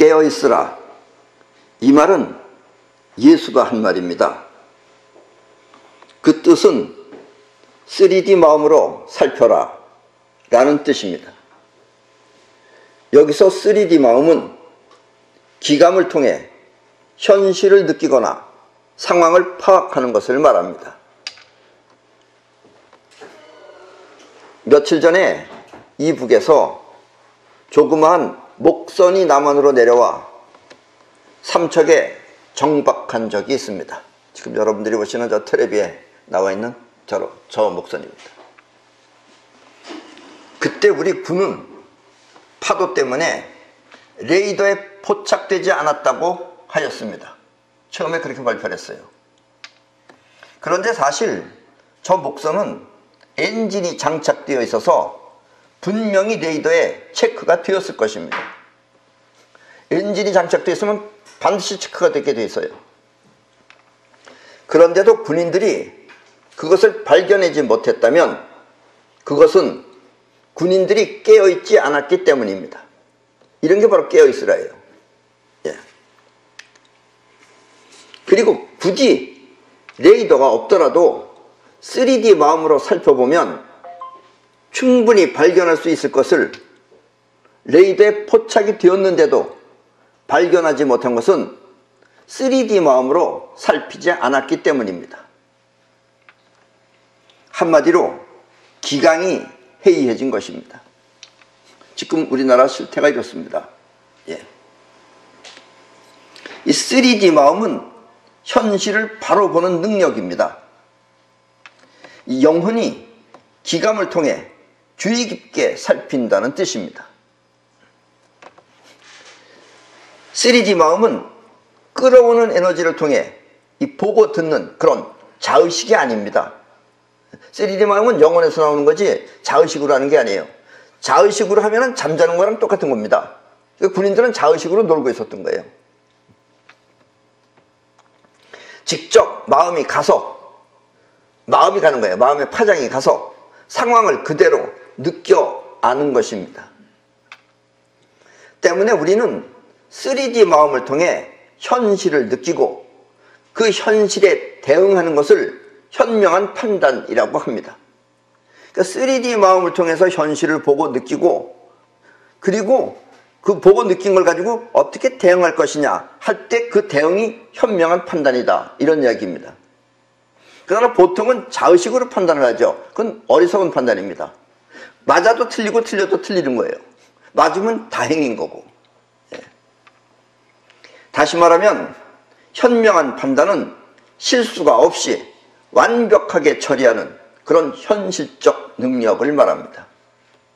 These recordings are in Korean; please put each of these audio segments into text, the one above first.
깨어있으라. 이 말은 예수가 한 말입니다. 그 뜻은 3D 마음으로 살펴라 라는 뜻입니다. 여기서 3D 마음은 기감을 통해 현실을 느끼거나 상황을 파악하는 것을 말합니다. 며칠 전에 이북에서 조그마한 목선이 남한으로 내려와 삼척에 정박한 적이 있습니다. 지금 여러분들이 보시는 저 텔레비에 나와 있는 저 목선입니다. 그때 우리 군은 파도 때문에 레이더에 포착되지 않았다고 하였습니다. 처음에 그렇게 발표를 했어요. 그런데 사실 저 목선은 엔진이 장착되어 있어서 분명히 레이더에 체크가 되었을 것입니다. 엔진이 장착되어 있으면 반드시 체크가 되게 되어 있어요. 그런데도 군인들이 그것을 발견하지 못했다면 그것은 군인들이 깨어있지 않았기 때문입니다. 이런 게 바로 깨어있으라예요. 예. 그리고 굳이 레이더가 없더라도 3D 마음으로 살펴보면 충분히 발견할 수 있을 것을 레이더에 포착이 되었는데도 발견하지 못한 것은 3D 마음으로 살피지 않았기 때문입니다. 한마디로 기강이 해이해진 것입니다. 지금 우리나라 실태가 이렇습니다. 예. 이 3D 마음은 현실을 바로 보는 능력입니다. 이 영혼이 기감을 통해 주의 깊게 살핀다는 뜻입니다. 3D 마음은 끌어오는 에너지를 통해 이 보고 듣는 그런 자의식이 아닙니다. 3D 마음은 영혼에서 나오는 거지 자의식으로 하는 게 아니에요. 자의식으로 하면 잠자는 거랑 똑같은 겁니다. 군인들은 자의식으로 놀고 있었던 거예요. 직접 마음이 가는 거예요. 마음의 파장이 가서 상황을 그대로 느껴 아는 것입니다. 때문에 우리는 3D 마음을 통해 현실을 느끼고 그 현실에 대응하는 것을 현명한 판단이라고 합니다. 그러니까 3D 마음을 통해서 현실을 보고 느끼고 그리고 그 보고 느낀 걸 가지고 어떻게 대응할 것이냐 할 때 그 대응이 현명한 판단이다 이런 이야기입니다. 그러나 보통은 자의식으로 판단을 하죠. 그건 어리석은 판단입니다. 맞아도 틀리고 틀려도 틀리는 거예요. 맞으면 다행인 거고. 예. 다시 말하면 현명한 판단은 실수가 없이 완벽하게 처리하는 그런 현실적 능력을 말합니다.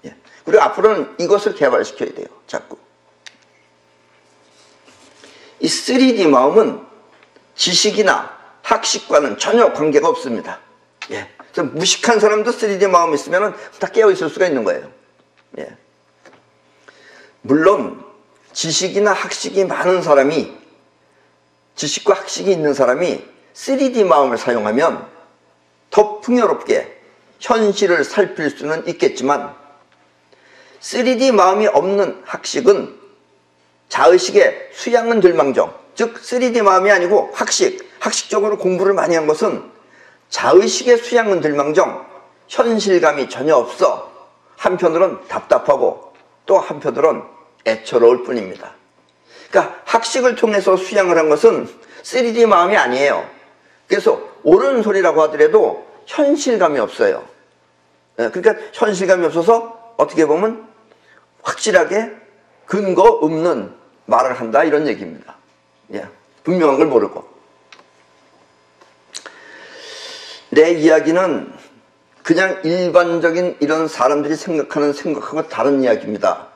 예. 그리고 앞으로는 이것을 개발시켜야 돼요. 자꾸. 이 3D 마음은 지식이나 학식과는 전혀 관계가 없습니다. 예. 무식한 사람도 3D 마음이 있으면 다 깨어있을 수가 있는 거예요. 예. 물론 지식이나 학식이 많은 사람이 지식과 학식이 있는 사람이 3D 마음을 사용하면 더 풍요롭게 현실을 살필 수는 있겠지만 3D 마음이 없는 학식은 자의식에 수양은 들망정, 즉 3D 마음이 아니고 학식적으로 공부를 많이 한 것은 자의식에 수양은 들망정 현실감이 전혀 없어 한편으론 답답하고 또 한편으론 애처로울 뿐입니다. 그러니까 학식을 통해서 수양을 한 것은 3D 마음이 아니에요. 그래서 옳은 소리라고 하더라도 현실감이 없어요. 그러니까 현실감이 없어서 어떻게 보면 확실하게 근거 없는 말을 한다 이런 얘기입니다. 예, 분명한 걸 모르고. 내 이야기는 그냥 일반적인 이런 사람들이 생각하는 생각하고 다른 이야기입니다.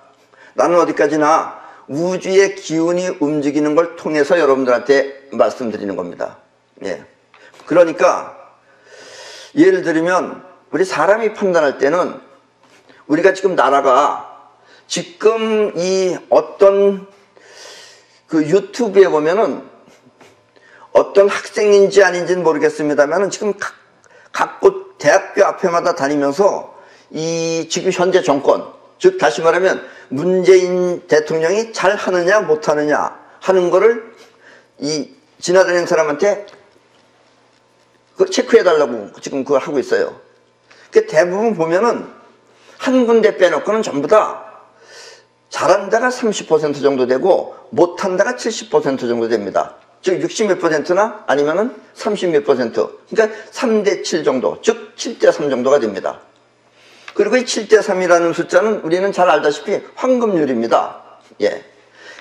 나는 어디까지나 우주의 기운이 움직이는 걸 통해서 여러분들한테 말씀드리는 겁니다. 예. 그러니까 예를 들면 우리 사람이 판단할 때는 우리가 지금 나라가 지금 이 어떤 그 유튜브에 보면은 어떤 학생인지 아닌지는 모르겠습니다만은 지금 각 곳 대학교 앞에마다 다니면서 이 지금 현재 정권, 즉 다시 말하면 문재인 대통령이 잘 하느냐 못하느냐 하는 거를 이 지나다니는 사람한테 체크해달라고 지금 그걸 하고 있어요. 그 대부분 보면은 한 군데 빼놓고는 전부 다 잘한 데가 30% 정도 되고 못한 데가 70% 정도 됩니다. 즉 60몇 %나 아니면은 30몇 %. 그러니까 3대 7 정도, 즉 7대 3 정도가 됩니다. 그리고 이 7대 3이라는 숫자는 우리는 잘 알다시피 황금률입니다. 예.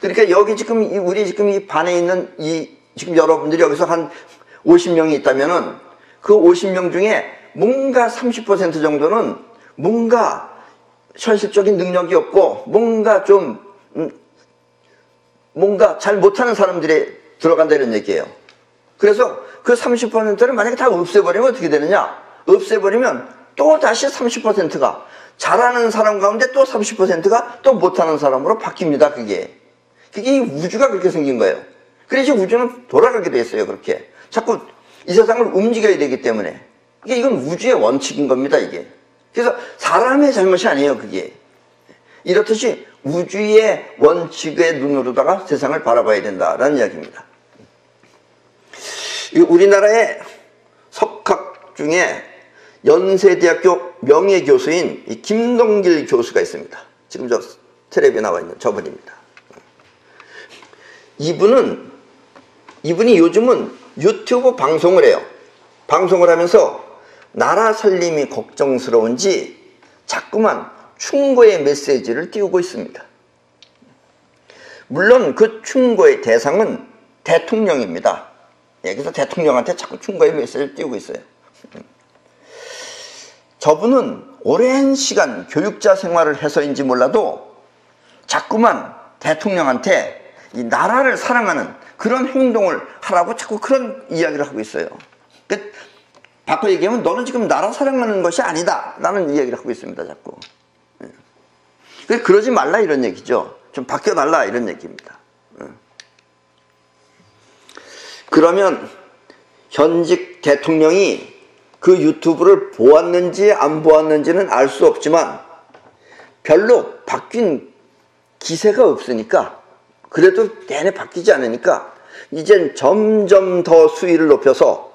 그러니까 여기 지금 우리 지금 이 반에 있는 지금 여러분들이 여기서 한 50명이 있다면은 그 50명 중에 뭔가 30% 정도는 뭔가 현실적인 능력이 없고 뭔가 좀 뭔가 잘 못하는 사람들이 들어간다 이런 얘기예요. 그래서 그 30%를 만약에 다 없애버리면 어떻게 되느냐? 없애버리면 또 다시 30%가 잘하는 사람 가운데 또 30%가 또 못하는 사람으로 바뀝니다. 그게 이 우주가 그렇게 생긴 거예요. 그래서 우주는 돌아가게 돼 있어요. 그렇게 자꾸 이 세상을 움직여야 되기 때문에 이건 우주의 원칙인 겁니다. 이게 그래서 사람의 잘못이 아니에요. 그게 이렇듯이 우주의 원칙의 눈으로다가 세상을 바라봐야 된다라는 이야기입니다. 우리나라의 석학 중에 연세대학교 명예교수인 김동길 교수가 있습니다. 지금 저 텔레비에 나와 있는 저분입니다. 이분이 요즘은 유튜브 방송을 해요. 방송을 하면서 나라 살림이 걱정스러운지 자꾸만 충고의 메시지를 띄우고 있습니다. 물론 그 충고의 대상은 대통령입니다. 그래서 대통령한테 자꾸 충고의 메시지를 띄우고 있어요. 저분은 오랜 시간 교육자 생활을 해서인지 몰라도 자꾸만 대통령한테 이 나라를 사랑하는 그런 행동을 하라고 자꾸 그런 이야기를 하고 있어요. 바꿔 얘기하면 너는 지금 나라 사랑하는 것이 아니다 라는 이야기를 하고 있습니다. 자꾸. 그러지 말라 이런 얘기죠. 좀 바뀌어달라 이런 얘기입니다. 그러면 현직 대통령이 그 유튜브를 보았는지 안 보았는지는 알 수 없지만 별로 바뀐 기세가 없으니까 그래도 내내 바뀌지 않으니까 이젠 점점 더 수위를 높여서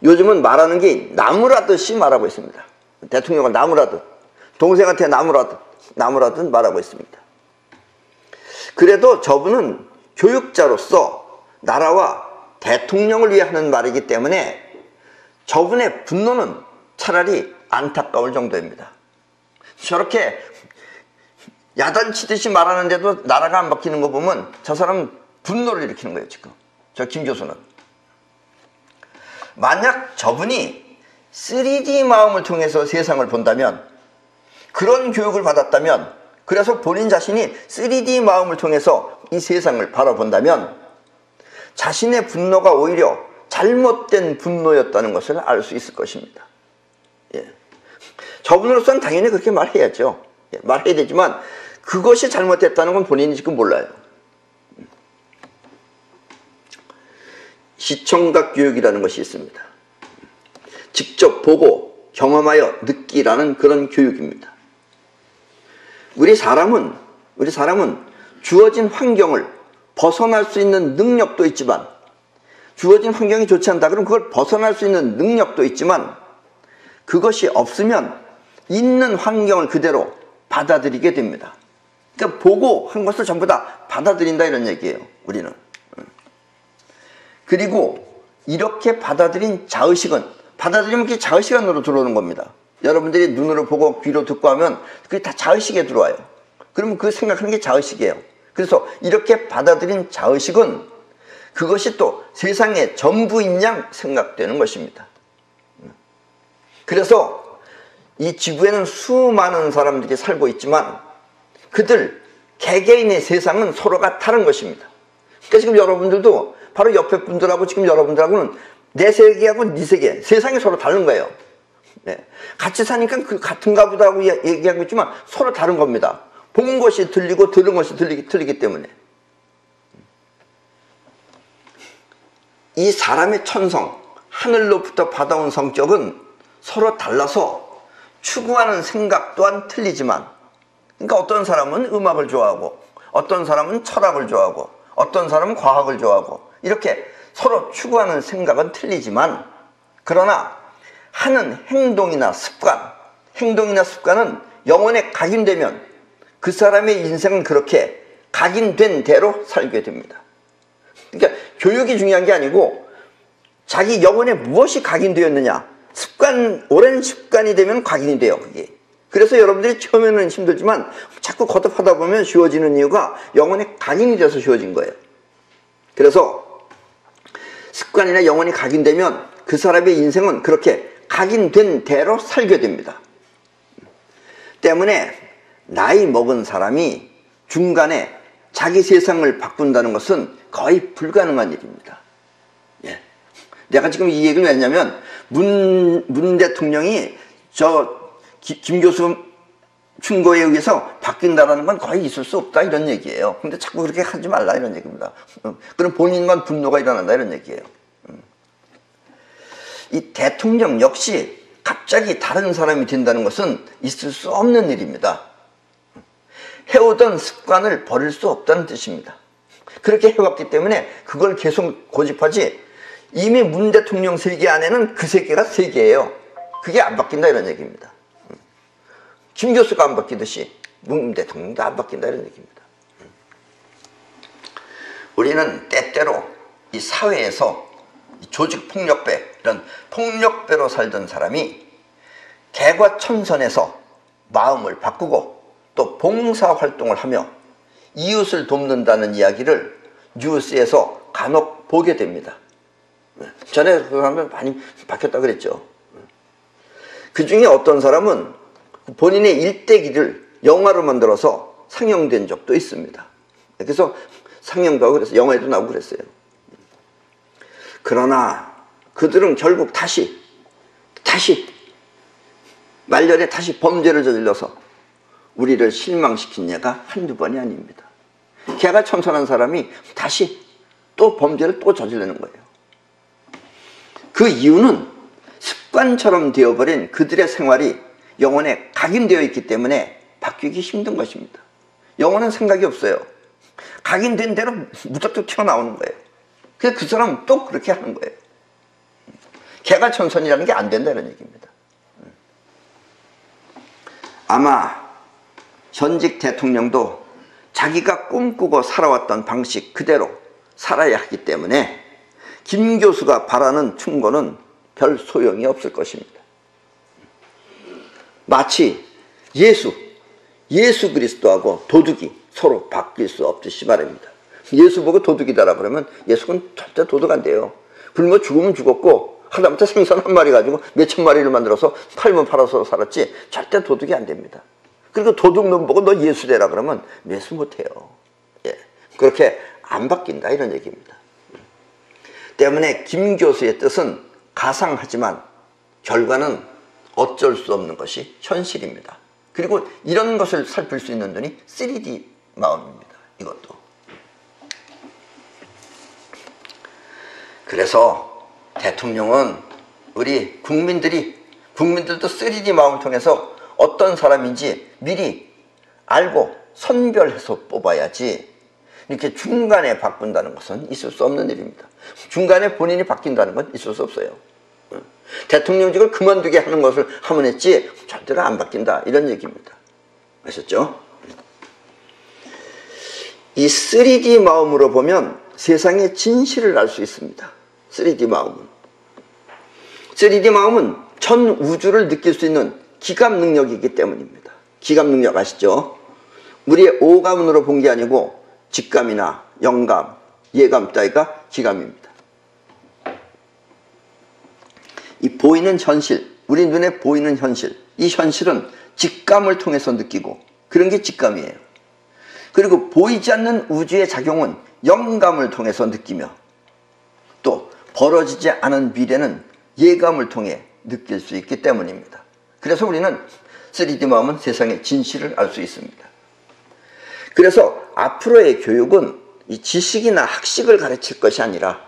요즘은 말하는 게 나무라듯이 말하고 있습니다. 대통령을 나무라듯 동생한테 나무라듯 말하고 있습니다. 그래도 저분은 교육자로서 나라와 대통령을 위해 하는 말이기 때문에 저분의 분노는 차라리 안타까울 정도입니다. 저렇게 야단치듯이 말하는데도 나라가 안 바뀌는 거 보면 저 사람은 분노를 일으키는 거예요. 지금 저 김 교수는. 만약 저분이 3D 마음을 통해서 세상을 본다면, 그런 교육을 받았다면, 그래서 본인 자신이 3D 마음을 통해서 이 세상을 바라본다면 자신의 분노가 오히려 잘못된 분노였다는 것을 알 수 있을 것입니다. 예. 저분으로서는 당연히 그렇게 말해야죠. 예, 말해야 되지만 그것이 잘못됐다는 건 본인이 지금 몰라요. 시청각 교육이라는 것이 있습니다. 직접 보고 경험하여 느끼라는 그런 교육입니다. 우리 사람은 주어진 환경을 벗어날 수 있는 능력도 있지만, 주어진 환경이 좋지 않다 그러면 그걸 벗어날 수 있는 능력도 있지만, 그것이 없으면 있는 환경을 그대로 받아들이게 됩니다. 그러니까 보고 한 것을 전부 다 받아들인다 이런 얘기예요. 우리는. 그리고 이렇게 받아들인 자의식은, 받아들이면 그게 자의식 안으로 들어오는 겁니다. 여러분들이 눈으로 보고 귀로 듣고 하면 그게 다 자의식에 들어와요. 그러면 그 생각하는 게 자의식이에요. 그래서 이렇게 받아들인 자의식은 그것이 또 세상의 전부인 양 생각되는 것입니다. 그래서 이 지구에는 수많은 사람들이 살고 있지만 그들 개개인의 세상은 서로가 다른 것입니다. 그러니까 지금 여러분들도 바로 옆에 분들하고 지금 여러분들하고는 내 세계하고 네 세계, 세상이 서로 다른 거예요. 네. 같이 사니까 그 같은가 보다 하고 얘기하고 있지만 서로 다른 겁니다. 본 것이 들리고 들은 것이 틀리기 때문에. 이 사람의 천성, 하늘로부터 받아온 성격은 서로 달라서 추구하는 생각 또한 틀리지만 그러니까 어떤 사람은 음악을 좋아하고 어떤 사람은 철학을 좋아하고 어떤 사람은 과학을 좋아하고 이렇게 서로 추구하는 생각은 틀리지만, 그러나 하는 행동이나 습관은 영혼에 각인되면 그 사람의 인생은 그렇게 각인된 대로 살게 됩니다. 그러니까 교육이 중요한 게 아니고 자기 영혼에 무엇이 각인되었느냐, 오랜 습관이 되면 각인이 돼요, 그게. 그래서 여러분들이 처음에는 힘들지만 자꾸 거듭하다 보면 쉬워지는 이유가 영혼에 각인이 돼서 쉬워진 거예요. 그래서 습관이나 영혼이 각인되면 그 사람의 인생은 그렇게 각인된 대로 살게 됩니다. 때문에 나이 먹은 사람이 중간에 자기 세상을 바꾼다는 것은 거의 불가능한 일입니다. 예. 내가 지금 이 얘기를 왜 했냐면 문 대통령이 김 교수 충고에 의해서 바뀐다는 건 거의 있을 수 없다 이런 얘기예요. 근데 자꾸 그렇게 하지 말라 이런 얘기입니다. 그럼 본인만 분노가 일어난다 이런 얘기예요. 이 대통령 역시 갑자기 다른 사람이 된다는 것은 있을 수 없는 일입니다. 해오던 습관을 버릴 수 없다는 뜻입니다. 그렇게 해왔기 때문에 그걸 계속 고집하지, 이미 문 대통령 세계 안에는 그 세계가 세계예요. 그게 안 바뀐다 이런 얘기입니다. 김 교수가 안 바뀌듯이 문 대통령도 안 바뀐다 이런 얘기입니다. 우리는 때때로 이 사회에서 조직폭력배, 이런 폭력배로 살던 사람이 개과천선해서 마음을 바꾸고 또 봉사활동을 하며 이웃을 돕는다는 이야기를 뉴스에서 간혹 보게 됩니다. 전에 그 사람들 많이 바뀌었다 그랬죠. 그 중에 어떤 사람은 본인의 일대기를 영화로 만들어서 상영된 적도 있습니다. 그래서 상영도 하고 그래서 영화에도 나오고 그랬어요. 그러나 그들은 결국 다시 말년에 다시 범죄를 저질러서 우리를 실망시킨 예가 한두 번이 아닙니다. 걔가 천선한 사람이 다시 또 범죄를 또 저지르는 거예요. 그 이유는 습관처럼 되어버린 그들의 생활이 영혼에 각인되어 있기 때문에 바뀌기 힘든 것입니다. 영혼은 생각이 없어요. 각인된 대로 무작정 튀어나오는 거예요. 그래서 그 사람은 또 그렇게 하는 거예요. 개과천선이라는 게 안 된다는 얘기입니다. 아마 현직 대통령도 자기가 꿈꾸고 살아왔던 방식 그대로 살아야 하기 때문에 김 교수가 바라는 충고는 별 소용이 없을 것입니다. 마치 예수 그리스도하고 도둑이 서로 바뀔 수 없듯이 말입니다. 예수 보고 도둑이다라 그러면 예수는 절대 도둑 안 돼요. 굶어 죽으면 죽었고 하다못해 생선 한 마리 가지고 몇천 마리를 만들어서 팔면 팔아서 살았지 절대 도둑이 안 됩니다. 그리고 도둑놈 보고 너 예수 되라 그러면 예수 못해요. 예. 그렇게 안 바뀐다 이런 얘기입니다. 때문에 김 교수의 뜻은 가상하지만 결과는 어쩔 수 없는 것이 현실입니다. 그리고 이런 것을 살필 수 있는 눈이 3D 마음입니다. 이것도. 그래서 대통령은 우리 국민들도 3D 마음을 통해서 어떤 사람인지 미리 알고 선별해서 뽑아야지 이렇게 중간에 바꾼다는 것은 있을 수 없는 일입니다. 중간에 본인이 바뀐다는 건 있을 수 없어요. 대통령직을 그만두게 하는 것을 하면 했지 절대로 안 바뀐다 이런 얘기입니다. 아셨죠? 이 3D 마음으로 보면 세상의 진실을 알 수 있습니다. 3D 마음은 전 우주를 느낄 수 있는 기감 능력이기 때문입니다. 기감 능력 아시죠? 우리의 오감으로 본 게 아니고 직감이나 영감, 예감 따위가 기감입니다. 이 보이는 현실, 우리 눈에 보이는 현실, 이 현실은 직감을 통해서 느끼고 그런 게 직감이에요. 그리고 보이지 않는 우주의 작용은 영감을 통해서 느끼며 또 벌어지지 않은 미래는 예감을 통해 느낄 수 있기 때문입니다. 그래서 우리는 3D 마음은 세상의 진실을 알 수 있습니다. 그래서 앞으로의 교육은 이 지식이나 학식을 가르칠 것이 아니라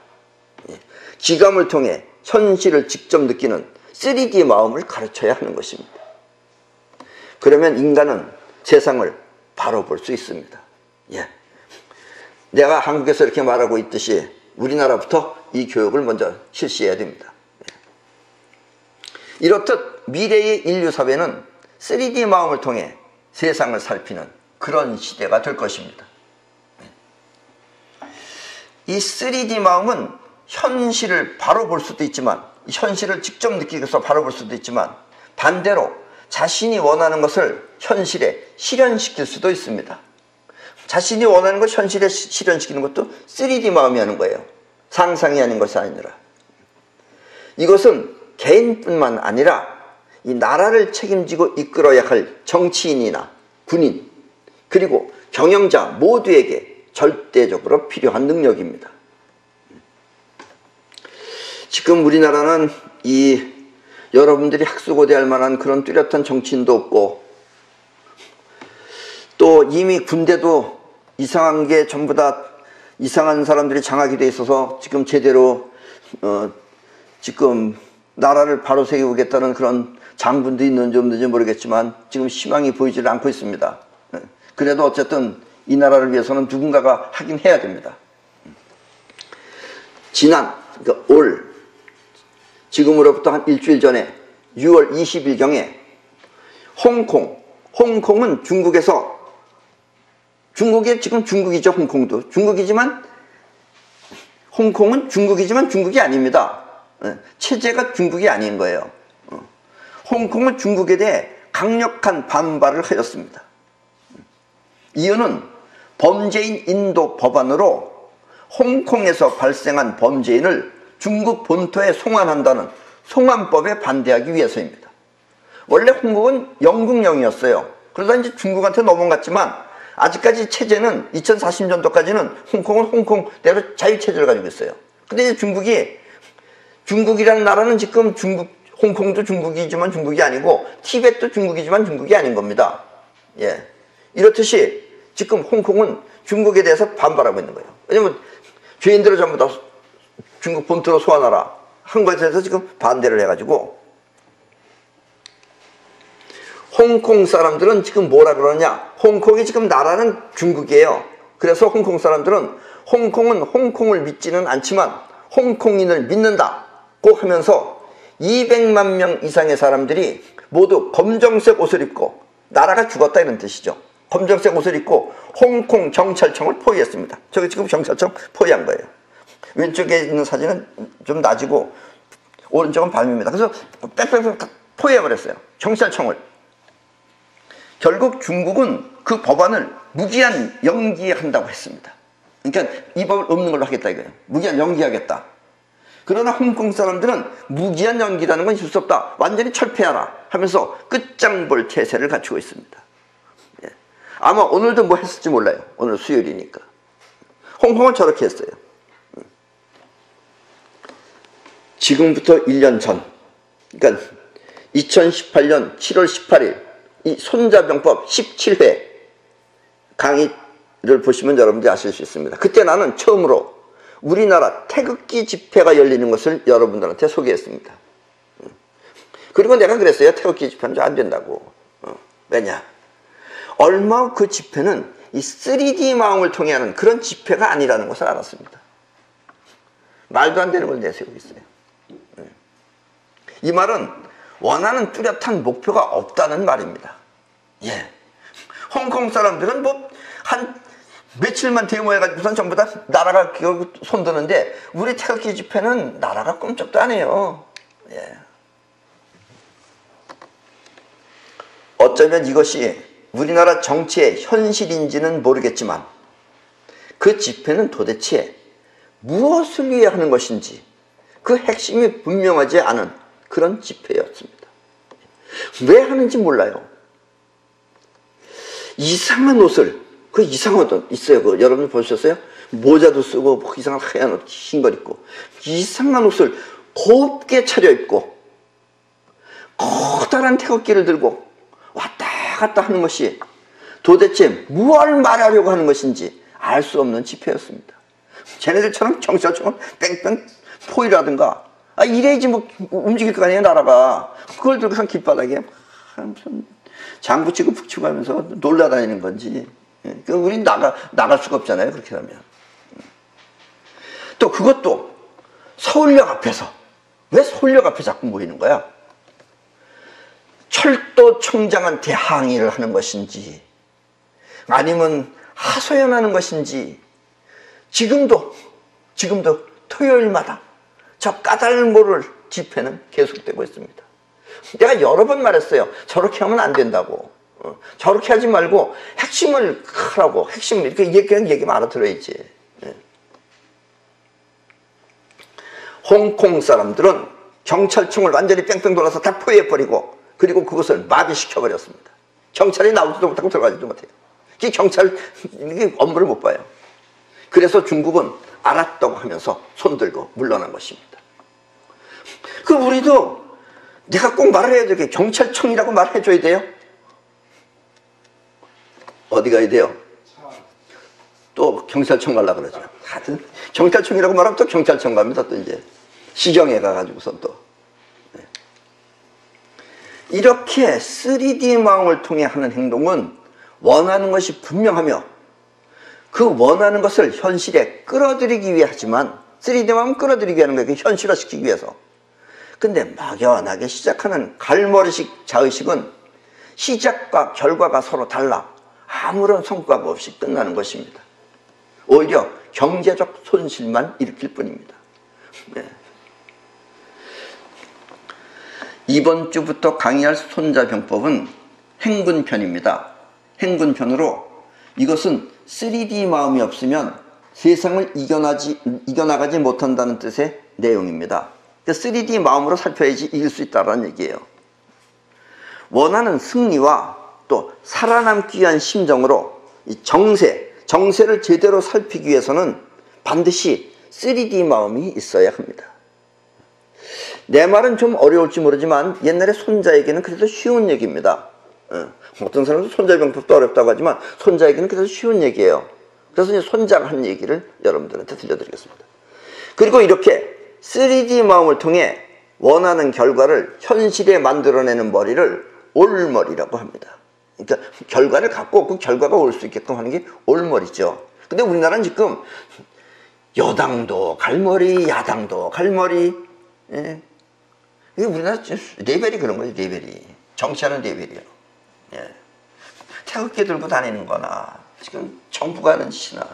기감을 통해 현실을 직접 느끼는 3D 마음을 가르쳐야 하는 것입니다. 그러면 인간은 세상을 바로 볼 수 있습니다. 예. 내가 한국에서 이렇게 말하고 있듯이 우리나라부터 이 교육을 먼저 실시해야 됩니다. 이렇듯 미래의 인류 사회는 3D 마음을 통해 세상을 살피는 그런 시대가 될 것입니다. 이 3D 마음은 현실을 바로 볼 수도 있지만, 현실을 직접 느끼면서 바로 볼 수도 있지만, 반대로 자신이 원하는 것을 현실에 실현시킬 수도 있습니다. 자신이 원하는 것 현실에 실현시키는 것도 3D 마음이 하는 거예요. 상상이 하는 것이 아니라. 이것은 개인뿐만 아니라 이 나라를 책임지고 이끌어야 할 정치인이나 군인, 그리고 경영자 모두에게 절대적으로 필요한 능력입니다. 지금 우리나라는 이 여러분들이 학수고대할 만한 그런 뚜렷한 정치인도 없고, 또 이미 군대도 이상한 게 전부 다 이상한 사람들이 장악이 돼 있어서 지금 제대로 지금 나라를 바로 세우겠다는 그런 장군도 있는지 없는지 모르겠지만 지금 희망이 보이질 않고 있습니다. 그래도 어쨌든 이 나라를 위해서는 누군가가 하긴 해야 됩니다. 그러니까 올 지금으로부터 한 일주일 전에 6월 20일경에 홍콩은 중국에서, 중국이 지금 중국이죠. 홍콩도 중국이지만 홍콩은 중국이지만 중국이 아닙니다. 체제가 중국이 아닌 거예요. 홍콩은 중국에 대해 강력한 반발을 하였습니다. 이유는 범죄인 인도 법안으로 홍콩에서 발생한 범죄인을 중국 본토에 송환한다는 송환법에 반대하기 위해서입니다. 원래 홍콩은 영국령이었어요. 그러다 이제 중국한테 넘어갔지만 아직까지 체제는 2040년도까지는 홍콩은 홍콩대로 자유체제를 가지고 있어요. 근데 이제 중국이라는 나라는 지금 홍콩도 중국이지만 중국이 아니고 티벳도 중국이지만 중국이 아닌 겁니다. 예. 이렇듯이 지금 홍콩은 중국에 대해서 반발하고 있는 거예요. 왜냐면 죄인들을 전부 다 중국 본토로 소환하라 한 것에 대해서 지금 반대를 해가지고, 홍콩 사람들은 지금 뭐라 그러냐, 홍콩이 지금 나라는 중국이에요. 그래서 홍콩 사람들은 홍콩은 홍콩을 믿지는 않지만 홍콩인을 믿는다고 하면서 200만 명 이상의 사람들이 모두 검정색 옷을 입고, 나라가 죽었다 이런 뜻이죠. 검정색 옷을 입고 홍콩 경찰청을 포위했습니다. 저기 지금 경찰청 포위한 거예요. 왼쪽에 있는 사진은 좀 낮이고 오른쪽은 밤입니다. 그래서 빽빽빽 포위해버렸어요. 경찰청을. 결국 중국은 그 법안을 무기한 연기한다고 했습니다. 그러니까 이 법을 없는 걸로 하겠다 이거예요. 무기한 연기하겠다. 그러나 홍콩 사람들은 무기한 연기라는 건 있을 수 없다. 완전히 철폐하라 하면서 끝장볼 태세를 갖추고 있습니다. 예. 아마 오늘도 뭐 했을지 몰라요. 오늘 수요일이니까. 홍콩은 저렇게 했어요. 지금부터 1년 전, 그러니까 2018년 7월 18일 이 손자병법 17회 강의를 보시면 여러분들이 아실 수 있습니다. 그때 나는 처음으로 우리나라 태극기 집회가 열리는 것을 여러분들한테 소개했습니다. 그리고 내가 그랬어요. 태극기 집회는 안 된다고. 왜냐? 얼마 후 그 집회는 이 3D 마음을 통해 하는 그런 집회가 아니라는 것을 알았습니다. 말도 안 되는 걸 내세우고 있어요. 이 말은 원하는 뚜렷한 목표가 없다는 말입니다. 예. 홍콩 사람들은 뭐 한 며칠만 데모해가지고선 전부 다 나라가 손드는데 우리 태극기 집회는 나라가 꼼짝도 안 해요. 예. 어쩌면 이것이 우리나라 정치의 현실인지는 모르겠지만 그 집회는 도대체 무엇을 위해 하는 것인지 그 핵심이 분명하지 않은 그런 집회였습니다. 왜 하는지 몰라요. 이상한 옷을, 그 이상한 옷 있어요. 그 여러분 보셨어요? 모자도 쓰고 뭐 이상한 하얀 옷, 흰 걸 입고 이상한 옷을 곱게 차려입고 커다란 태극기를 들고 왔다 갔다 하는 것이 도대체 무엇을 말하려고 하는 것인지 알 수 없는 집회였습니다. 쟤네들처럼 경찰청은 뺑뺑 포위라든가 이래야지 뭐 움직일 거 아니에요 나라가. 그걸 들고선 길바닥에 무슨 장구 치고 북 치고 하면서 놀라다니는 건지. 그 우린 나갈 수가 없잖아요. 그렇게 하면. 또 그것도 서울역 앞에서. 왜 서울역 앞에 자꾸 모이는 거야? 철도청장한테 항의를 하는 것인지 아니면 하소연하는 것인지 지금도 토요일마다 저 까닭모를 집회는 계속되고 있습니다. 내가 여러 번 말했어요. 저렇게 하면 안 된다고. 저렇게 하지 말고 핵심을 하라고. 핵심을 이렇게 그냥 얘기만 알아들어야지. 홍콩 사람들은 경찰청을 완전히 뺑뺑 돌아서 다 포위해버리고 그리고 그것을 마비시켜버렸습니다. 경찰이 나오지도 못하고 들어가지도 못해요. 경찰 업무를 못 봐요. 그래서 중국은 알았다고 하면서 손들고 물러난 것입니다. 그 우리도 내가 꼭 말을 해야 되게 경찰청이라고 말해줘야 돼요. 어디 가야 돼요? 또 경찰청 가려고 그러죠. 하여튼 경찰청이라고 말하면 또 경찰청 갑니다. 또 이제 시경에 가가지고선 또 이렇게 3D 마음을 통해 하는 행동은 원하는 것이 분명하며 그 원하는 것을 현실에 끌어들이기 위해 하지만 3D 마음은 끌어들이기 하는 거예요. 현실화시키기 위해서. 근데 막연하게 시작하는 갈머리식 자의식은 시작과 결과가 서로 달라 아무런 성과가 없이 끝나는 것입니다. 오히려 경제적 손실만 일으킬 뿐입니다. 네. 이번 주부터 강의할 손자병법은 행군편입니다. 행군편으로 이것은 3D 마음이 없으면 세상을 이겨나가지 못한다는 뜻의 내용입니다. 3D 마음으로 살펴야지 이길 수 있다는 얘기예요. 원하는 승리와 또 살아남기 위한 심정으로 이 정세를 제대로 살피기 위해서는 반드시 3D 마음이 있어야 합니다. 내 말은 좀 어려울지 모르지만 옛날에 손자에게는 그래도 쉬운 얘기입니다. 어떤 사람은 손자병법도 어렵다고 하지만 손자에게는 그래도 쉬운 얘기예요. 그래서 이제 손자가 한 얘기를 여러분들한테 들려드리겠습니다. 그리고 이렇게 3D 마음을 통해 원하는 결과를 현실에 만들어내는 머리를 올머리라고 합니다. 그러니까 결과를 갖고 그 결과가 올 수 있게끔 하는 게 올머리죠. 근데 우리나라는 지금 여당도 갈머리, 야당도 갈머리. 예. 이게 우리나라 레벨이 그런 거죠. 레벨이. 정치하는 레벨이요. 예. 태극기 들고 다니는 거나 지금 정부가 하는 짓이나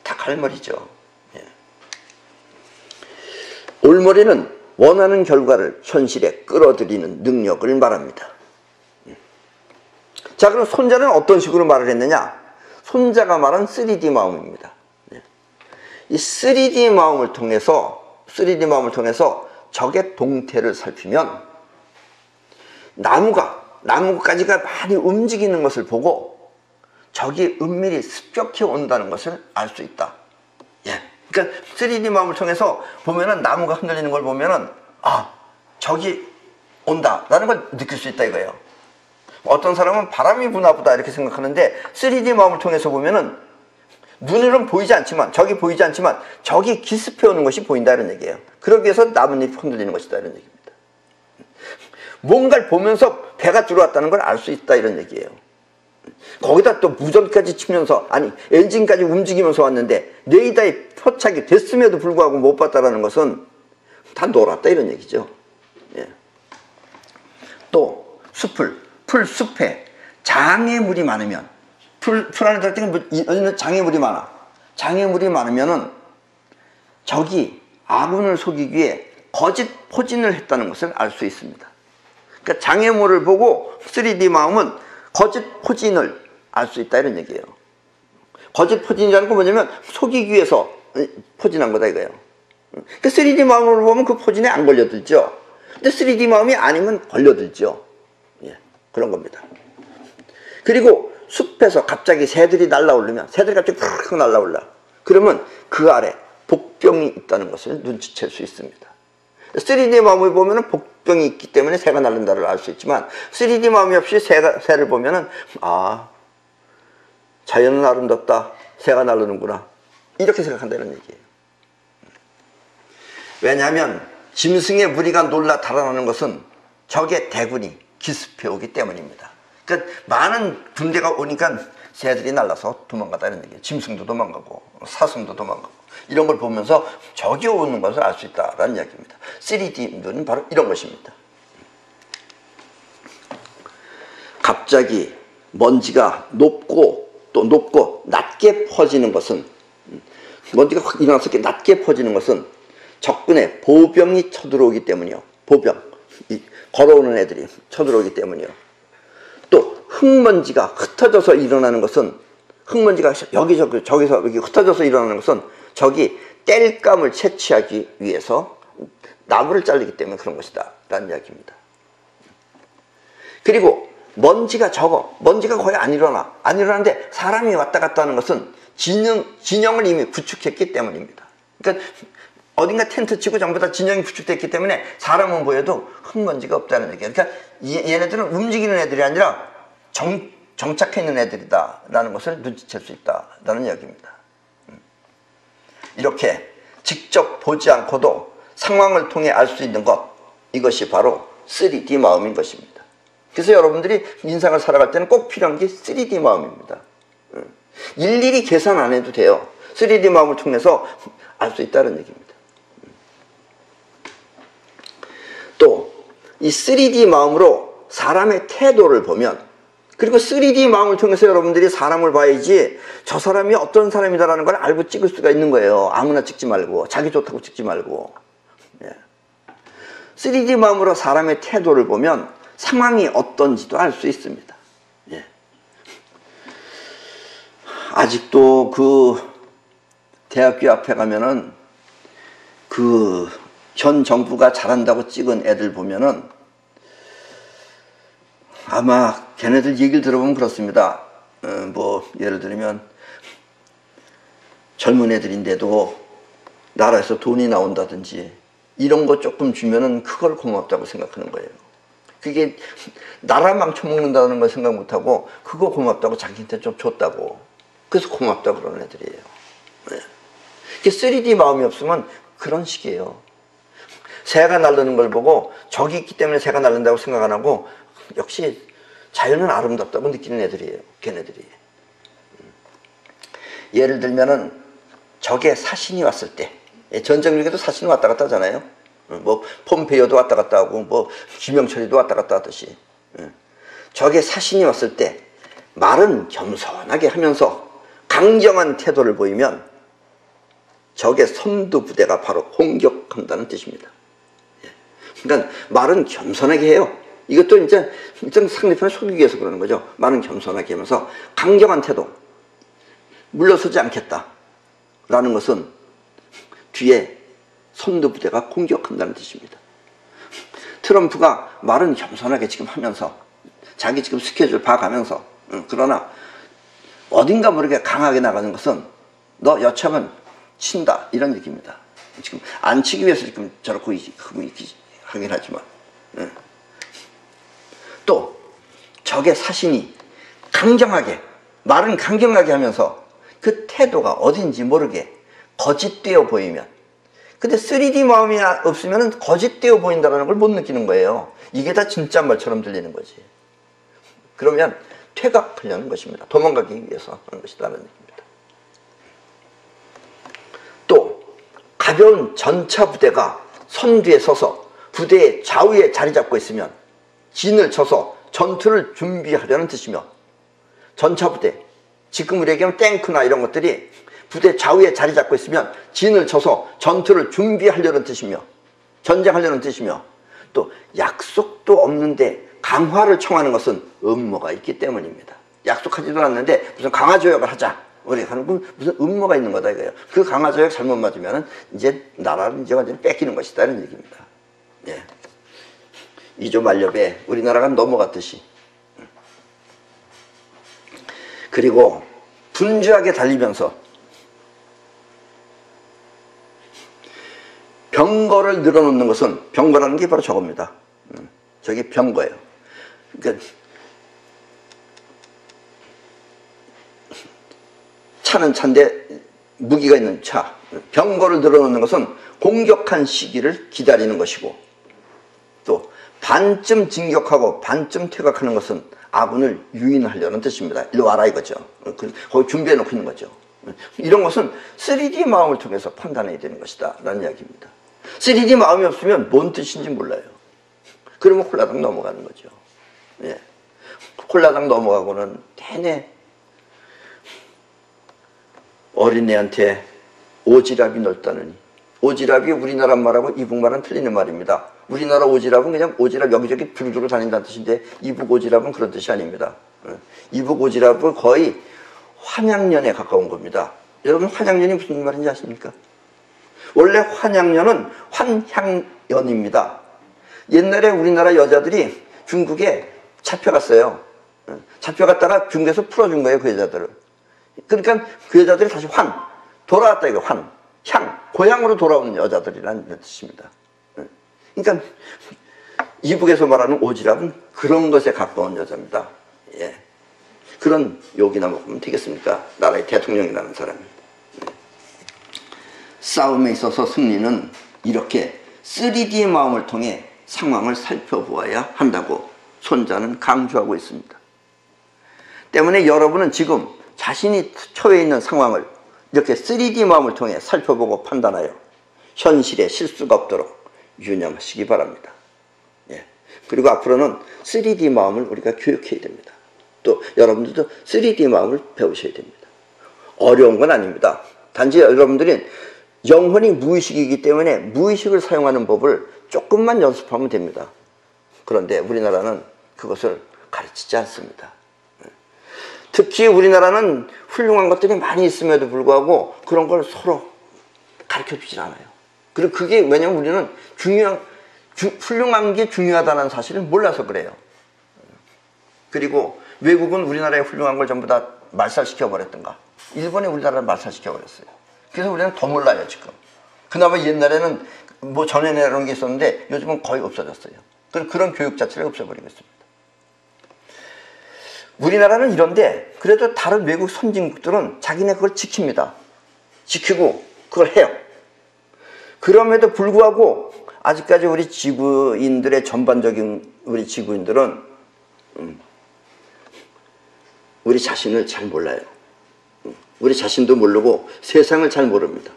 다 갈머리죠. 예. 올머리는 원하는 결과를 현실에 끌어들이는 능력을 말합니다. 자, 그럼 손자는 어떤 식으로 말을 했느냐? 손자가 말한 3D 마음입니다. 이 3D 마음을 통해서 적의 동태를 살피면 나무가지가 많이 움직이는 것을 보고 적이 은밀히 습격해 온다는 것을 알 수 있다. 예. 그러니까 3D 마음을 통해서 보면은 나무가 흔들리는 걸 보면은 적이 온다라는 걸 느낄 수 있다 이거예요. 어떤 사람은 바람이 부나 보다 이렇게 생각하는데 3D 마음을 통해서 보면은 눈으로는 보이지 않지만 적이 기습해 오는 것이 보인다 이런 얘기예요. 그러기 위해서 나뭇잎이 흔들리는 것이다 이런 얘기입니다. 뭔가를 보면서 배가 들어왔다는 걸 알 수 있다 이런 얘기예요. 거기다 또 무전까지 치면서 엔진까지 움직이면서 왔는데 레이더에 포착이 됐음에도 불구하고 못 봤다는 것은 다 놀았다 이런 얘기죠. 예. 또 풀숲에 장애물이 많으면 풀 안에 들어갈 때는 장애물이 많아. 장애물이 많으면은 적이 아군을 속이기 위해 거짓 포진을 했다는 것을 알 수 있습니다. 그러니까 장애물을 보고 3D 마음은 거짓 포진을 알 수 있다 이런 얘기예요. 거짓 포진이라는 건 뭐냐면 속이기 위해서 포진한 거다 이거예요. 그러니까 3D 마음으로 보면 그 포진에 안 걸려들죠. 근데 3D 마음이 아니면 걸려들죠. 예, 그런 겁니다. 그리고 숲에서 갑자기 새들이 날아오르면 새들이 갑자기 푹 날아올라. 그러면 그 아래 복병이 있다는 것을 눈치챌 수 있습니다. 3D 마음을 보면 복병이 있기 때문에 새가 날른다를 알 수 있지만 3D 마음이 없이 새를 보면 자연은 아름답다. 새가 날르는구나. 이렇게 생각한다는 얘기예요. 왜냐하면 짐승의 무리가 놀라 달아나는 것은 적의 대군이 기습해 오기 때문입니다. 그러니까 많은 군대가 오니까 새들이 날라서 도망가다는 얘기예요. 짐승도 도망가고 사슴도 도망가고 이런 걸 보면서 적이 오는 것을 알 수 있다라는 이야기입니다. 3D는 바로 이런 것입니다. 갑자기 먼지가 높고 또 높고 낮게 퍼지는 것은, 먼지가 확 일어나서 이렇게 낮게 퍼지는 것은 적군의 보병이 쳐들어오기 때문이요. 보병, 걸어오는 애들이 쳐들어오기 때문이요. 또 흙먼지가 흩어져서 일어나는 것은, 흙먼지가 저기서 여기 흩어져서 일어나는 것은 적이 땔감을 채취하기 위해서 나무를 자르기 때문에 그런 것이다 라는 이야기입니다. 그리고 먼지가 적어. 먼지가 거의 안 일어나는데 사람이 왔다 갔다 하는 것은 진영을 이미 구축했기 때문입니다. 그러니까 어딘가 텐트 치고 전부 다 진영이 구축됐기 때문에 사람은 보여도 흙먼지가 없다는 얘기예요. 그러니까 얘네들은 움직이는 애들이 아니라 정착해 있는 애들이다 라는 것을 눈치챌 수 있다라는 이야기입니다. 이렇게 직접 보지 않고도 상황을 통해 알 수 있는 것, 이것이 바로 3D 마음인 것입니다. 그래서 여러분들이 인생을 살아갈 때는 꼭 필요한 게 3D 마음입니다. 일일이 계산 안 해도 돼요. 3D 마음을 통해서 알 수 있다는 얘기입니다. 또 이 3D 마음으로 사람의 태도를 보면, 그리고 3D 마음을 통해서 여러분들이 사람을 봐야지 저 사람이 어떤 사람이다라는 걸 알고 찍을 수가 있는 거예요. 아무나 찍지 말고, 자기 좋다고 찍지 말고. 3D 마음으로 사람의 태도를 보면 상황이 어떤지도 알 수 있습니다. 아직도 그 대학교 앞에 가면은 그 현 정부가 잘한다고 찍은 애들 보면은 아마 걔네들 얘기를 들어보면 그렇습니다. 뭐 예를 들면 젊은 애들인데도 나라에서 돈이 나온다든지 이런 거 조금 주면은 그걸 고맙다고 생각하는 거예요. 그게 나라 망쳐먹는다는 걸 생각 못하고 그거 고맙다고 자기한테 좀 줬다고, 그래서 고맙다고 그러는 애들이에요. 3D 마음이 없으면 그런 식이에요. 새가 날르는 걸 보고 적이 있기 때문에 새가 날른다고 생각 안 하고 역시 자연은 아름답다고 느끼는 애들이에요. 걔네들이. 예를 들면은 적의 사신이 왔을 때, 전쟁 중에도 사신이 왔다 갔다 하잖아요. 뭐 폼페이오도 왔다 갔다 하고 뭐 김영철이도 왔다 갔다 하듯이 적의 사신이 왔을 때 말은 겸손하게 하면서 강경한 태도를 보이면 적의 선두부대가 바로 공격한다는 뜻입니다. 그러니까 말은 겸손하게 해요. 이것도 이제 상대편을 속이기 위해서 그러는 거죠. 말은 겸손하게 하면서 강경한 태도, 물러서지 않겠다 라는 것은 뒤에 선두부대가 공격한다는 뜻입니다. 트럼프가 말은 겸손하게 지금 하면서 자기 지금 스케줄 봐가면서 그러나 어딘가 모르게 강하게 나가는 것은 너 여차하면 친다 이런 얘기입니다. 지금 안 치기 위해서 지금 저렇게 하긴 하지만 또 적의 사신이 강경하게, 말은 강경하게 하면서 그 태도가 어딘지 모르게 거짓되어 보이면, 근데 3D 마음이 없으면 거짓되어 보인다는 걸 못 느끼는 거예요. 이게 다 진짜 말처럼 들리는 거지. 그러면 퇴각하려는 것입니다. 도망가기 위해서 하는 것이라는 얘기입니다. 또 가벼운 전차 부대가 선두에 서서 부대의 좌우에 자리 잡고 있으면 진을 쳐서 전투를 준비하려는 뜻이며, 전차 부대, 지금 우리 얘기하면 탱크나 이런 것들이 부대 좌우에 자리 잡고 있으면 진을 쳐서 전투를 준비하려는 뜻이며, 전쟁하려는 뜻이며, 또 약속도 없는데 강화를 청하는 것은 음모가 있기 때문입니다. 약속하지도 않는데 무슨 강화조약을 하자, 우리가 하는 건 무슨 음모가 있는 거다 이거예요. 그 강화조약 잘못 맞으면 이제 나라를 이제 완전히 뺏기는 것이다 이런 얘기입니다. 예. 2조 만렵에 우리나라가 넘어갔듯이. 그리고 분주하게 달리면서 병거를 늘어놓는 것은, 병거라는 게 바로 저겁니다. 저게 병거예요. 그러니까 차는 차인데 무기가 있는 차. 병거를 늘어놓는 것은 공격한 시기를 기다리는 것이고, 또 반쯤 진격하고 반쯤 퇴각하는 것은 아군을 유인하려는 뜻입니다. 일로 와라 이거죠. 거기 준비해 놓고 있는 거죠. 이런 것은 3D 마음을 통해서 판단해야 되는 것이다 라는 이야기입니다. 3D 마음이 없으면 뭔 뜻인지 몰라요. 그러면 홀라당 넘어가는 거죠. 예. 홀라당 넘어가고는 내내 어린애한테 오지랖이 넓다느니, 오지랖이 우리나라 말하고 이북 말은 틀리는 말입니다. 우리나라 오지랖은 그냥 오지랖 여기저기 두루두루 다닌다는 뜻인데 이북 오지랖은 그런 뜻이 아닙니다. 이북 오지랖은 거의 환양년에 가까운 겁니다. 여러분 환양년이 무슨 말인지 아십니까? 원래 환양년은 환향연입니다. 옛날에 우리나라 여자들이 중국에 잡혀갔어요. 잡혀갔다가 중국에서 풀어준 거예요, 그 여자들을. 그러니까 그 여자들이 다시 돌아왔다 이거 향, 고향으로 돌아오는 여자들이라는 뜻입니다. 그러니까 이북에서 말하는 오지랖은 그런 것에 가까운 여자입니다. 예. 그런 욕이나 먹으면 되겠습니까? 나라의 대통령이라는 사람이. 싸움에 있어서 승리는 이렇게 3D의 마음을 통해 상황을 살펴보아야 한다고 손자는 강조하고 있습니다. 때문에 여러분은 지금 자신이 처해 있는 상황을 이렇게 3D 마음을 통해 살펴보고 판단하여 현실에 실수가 없도록 유념하시기 바랍니다. 예. 그리고 앞으로는 3D 마음을 우리가 교육해야 됩니다. 또 여러분들도 3D 마음을 배우셔야 됩니다. 어려운 건 아닙니다. 단지 여러분들이 영혼이 무의식이기 때문에 무의식을 사용하는 법을 조금만 연습하면 됩니다. 그런데 우리나라는 그것을 가르치지 않습니다. 특히 우리나라는 훌륭한 것들이 많이 있음에도 불구하고 그런 걸 서로 가르쳐주질 않아요. 그리고 그게 왜냐면 우리는 훌륭한 게 중요하다는 사실을 몰라서 그래요. 그리고 외국은 우리나라의 훌륭한 걸 전부 다 말살시켜버렸던가. 일본이 우리나라를 말살시켜버렸어요. 그래서 우리는 더 몰라요 지금. 그나마 옛날에는 뭐 전해내는 게 있었는데 요즘은 거의 없어졌어요. 그런 교육 자체를 없애버리고 있습니다. 우리나라는 이런데 그래도 다른 외국 선진국들은 자기네 그걸 지킵니다. 지키고 그걸 해요. 그럼에도 불구하고 아직까지 우리 지구인들의 전반적인 우리 지구인들은 우리 자신을 잘 몰라요. 우리 자신도 모르고 세상을 잘 모릅니다.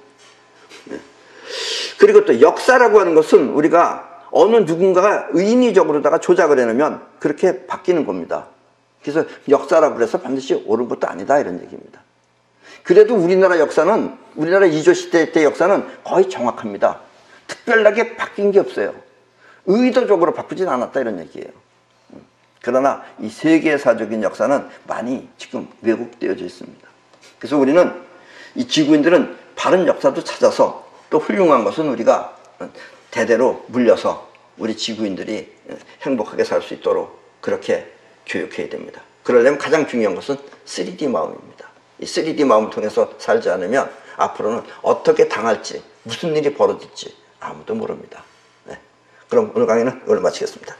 그리고 또 역사라고 하는 것은 우리가 어느 누군가가 인위적으로다가 조작을 해놓으면 그렇게 바뀌는 겁니다. 그래서 역사라고 해서 반드시 옳은 것도 아니다 이런 얘기입니다. 그래도 우리나라 역사는 우리나라 이조시대 때 역사는 거의 정확합니다. 특별하게 바뀐 게 없어요. 의도적으로 바꾸진 않았다 이런 얘기예요. 그러나 이 세계사적인 역사는 많이 지금 왜곡되어져 있습니다. 그래서 우리는 이 지구인들은 바른 역사도 찾아서 또 훌륭한 것은 우리가 대대로 물려서 우리 지구인들이 행복하게 살 수 있도록 그렇게 교육해야 됩니다. 그러려면 가장 중요한 것은 3D 마음입니다. 이 3D 마음을 통해서 살지 않으면 앞으로는 어떻게 당할지 무슨 일이 벌어질지 아무도 모릅니다. 네. 그럼 오늘 강의는 이걸로 마치겠습니다.